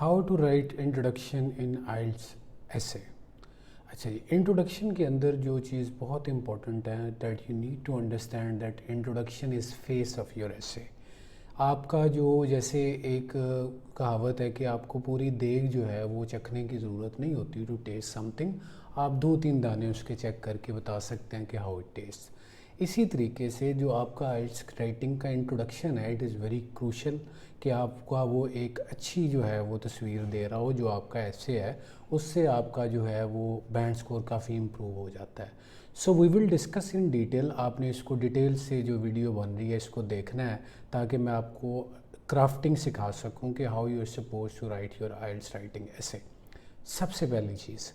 How to write introduction in IELTS ऐसे। अच्छा जी, introduction के अंदर जो चीज़ बहुत इंपॉर्टेंट है that you need to understand that introduction is face of your essay. आपका जो जैसे एक कहावत है कि आपको पूरी देग जो है वो चखने की ज़रूरत नहीं होती टू टेस्ट समथिंग, आप 2-3 दाने उसके चेक करके बता सकते हैं कि हाउ इट टेस्ट। इसी तरीके से जो आपका आइल्स राइटिंग का इंट्रोडक्शन है इट इज़ वेरी क्रूशल कि आपका वो एक अच्छी जो है वो तस्वीर दे रहा हो जो आपका ऐसे है, उससे आपका जो है वो बैंड स्कोर काफ़ी इम्प्रूव हो जाता है। So we will discuss in detail. आपने इसको डिटेल से जो वीडियो बन रही है इसको देखना है ताकि मैं आपको क्राफ्टिंग सिखा सकूं कि how you are suppose to write your IELTS writing essay. सबसे पहली चीज़,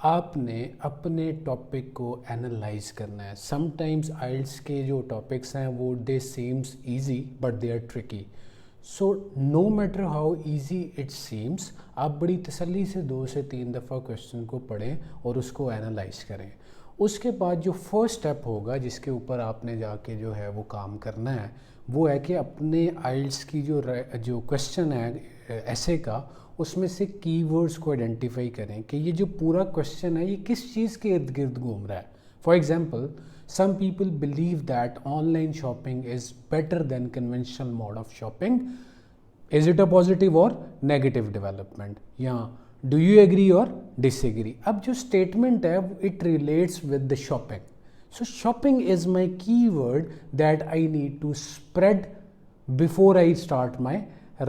आपने अपने टॉपिक को एनालाइज करना है। समटाइम्स आइल्स के जो टॉपिक्स हैं वो they seems easy but they are tricky. So no matter how easy it seems, आप बड़ी तसल्ली से 2 से 3 दफ़ा क्वेश्चन को पढ़ें और उसको एनालाइज करें। उसके बाद जो फर्स्ट स्टेप होगा जिसके ऊपर आपने जाके जो है वो काम करना है वो है कि अपने आइल्स की जो क्वेश्चन है ऐसे का, उसमें से कीवर्ड्स को आइडेंटिफाई करें कि ये जो पूरा क्वेश्चन है ये किस चीज़ के इर्द गिर्द घूम रहा है। For example, some people believe that online shopping is better than conventional mode of shopping. Is it a positive or negative development? या do you agree or disagree? अब जो statement है it relates with the shopping. So shopping is my keyword that I need to spread before I start my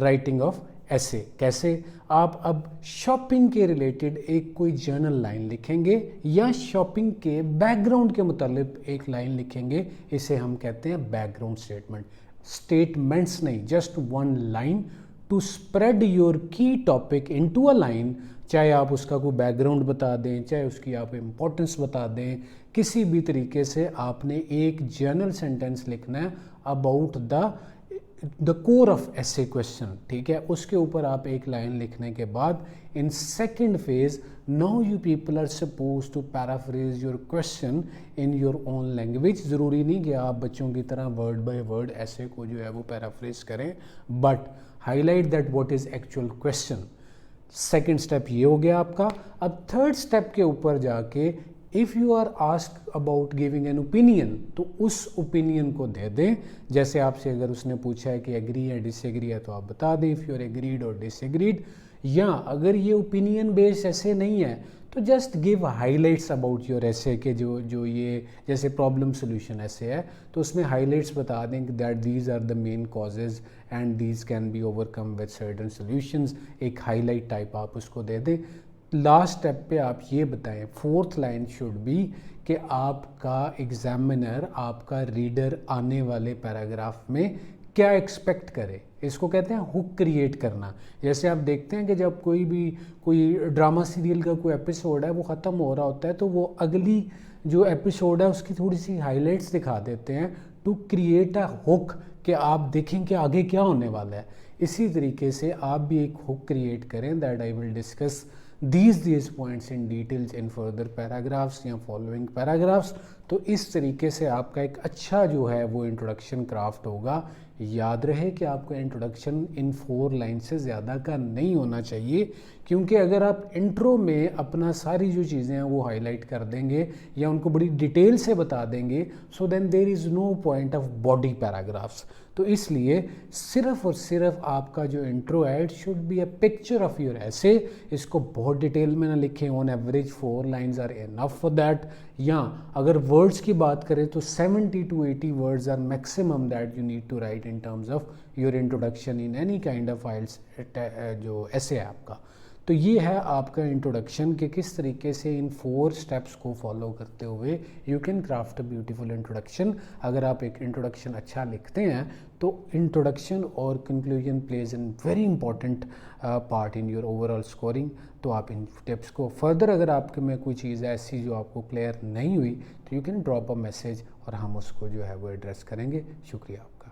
writing of ऐसे। कैसे? आप अब shopping के related एक कोई जर्नल लाइन लिखेंगे या शॉपिंग के बैकग्राउंड के मुतालिक एक लाइन लिखेंगे, इसे हम कहते हैं बैकग्राउंड स्टेटमेंट। स्टेटमेंट्स नहीं, just one line to spread your key topic into a line. चाहे आप उसका कोई बैकग्राउंड बता दें, चाहे उसकी आप इम्पोर्टेंस बता दें, किसी भी तरीके से आपने एक जर्नल सेंटेंस लिखना है अबाउट द कोर ऑफ ऐसे क्वेश्चन। ठीक है, उसके ऊपर आप एक लाइन लिखने के बाद in second phase now you people are suppose to paraphrase your question in your own language. ज़रूरी नहीं कि आप बच्चों की तरह वर्ड बाय वर्ड ऐसे को जो है वो पैराफ्रेज करें, but highlight that what is actual question. Second step ये हो गया आपका। अब थर्ड स्टेप के ऊपर जाके if you are ask about giving an opinion तो उस ओपिनियन को दे दें। जैसे आपसे अगर उसने पूछा है कि एग्री या डिसएग्री है तो आप बता दें इफ़ यू आर एग्रीड और डिसएग्रीड। या अगर ये ओपिनियन बेस्ड ऐसे नहीं है तो just give highlights about your ऐसे के जो ये जैसे प्रॉब्लम सोल्यूशन ऐसे है तो उसमें हाइलाइट्स बता दें कि that these are the main causes and these can be overcome with certain solutions. एक हाईलाइट टाइप आप उसको दे दें। लास्ट स्टेप पे आप ये बताएं, फोर्थ लाइन शुड बी कि आपका एग्जामिनर, आपका रीडर आने वाले पैराग्राफ में क्या एक्सपेक्ट करे। इसको कहते हैं हुक क्रिएट करना। जैसे आप देखते हैं कि जब कोई ड्रामा सीरियल का कोई एपिसोड है वो ख़त्म हो रहा होता है तो वो अगली जो एपिसोड है उसकी थोड़ी सी हाइलाइट्स दिखा देते हैं टू क्रिएट अ हुक कि आप देखें कि आगे क्या होने वाला है। इसी तरीके से आप भी एक हुक क्रिएट करें that I will discuss these points in details in further paragraphs या following paragraphs। तो इस तरीके से आपका एक अच्छा जो है वो इंट्रोडक्शन क्राफ्ट होगा। याद रहे कि आपका इंट्रोडक्शन इन 4 लाइन से ज़्यादा का नहीं होना चाहिए, क्योंकि अगर आप इंट्रो में अपना सारी जो चीज़ें हैं वो हाईलाइट कर देंगे या उनको बड़ी डिटेल से बता देंगे so then there is no point of body paragraphs. तो इसलिए सिर्फ और सिर्फ आपका जो इंट्रो है it should be a picture of your essay. इसको बहुत डिटेल में ना लिखें, on average 4 lines are enough for that. या अगर वर्ड्स की बात करें तो 70 to 80 words are maximum that you need to write in terms of your introduction in any kind of IELTS जो ऐसे है आपका। तो ये है आपका इंट्रोडक्शन कि किस तरीके से इन 4 स्टेप्स को फॉलो करते हुए you can craft a beautiful introduction. अगर आप एक इंट्रोडक्शन अच्छा लिखते हैं तो इंट्रोडक्शन और conclusion plays an very important part in your overall scoring. तो आप इन टिप्स को फर्दर, अगर आपके में कोई चीज़ ऐसी जो आपको क्लियर नहीं हुई तो you can drop a message और हम उसको जो है वो एड्रेस करेंगे। शुक्रिया आपका।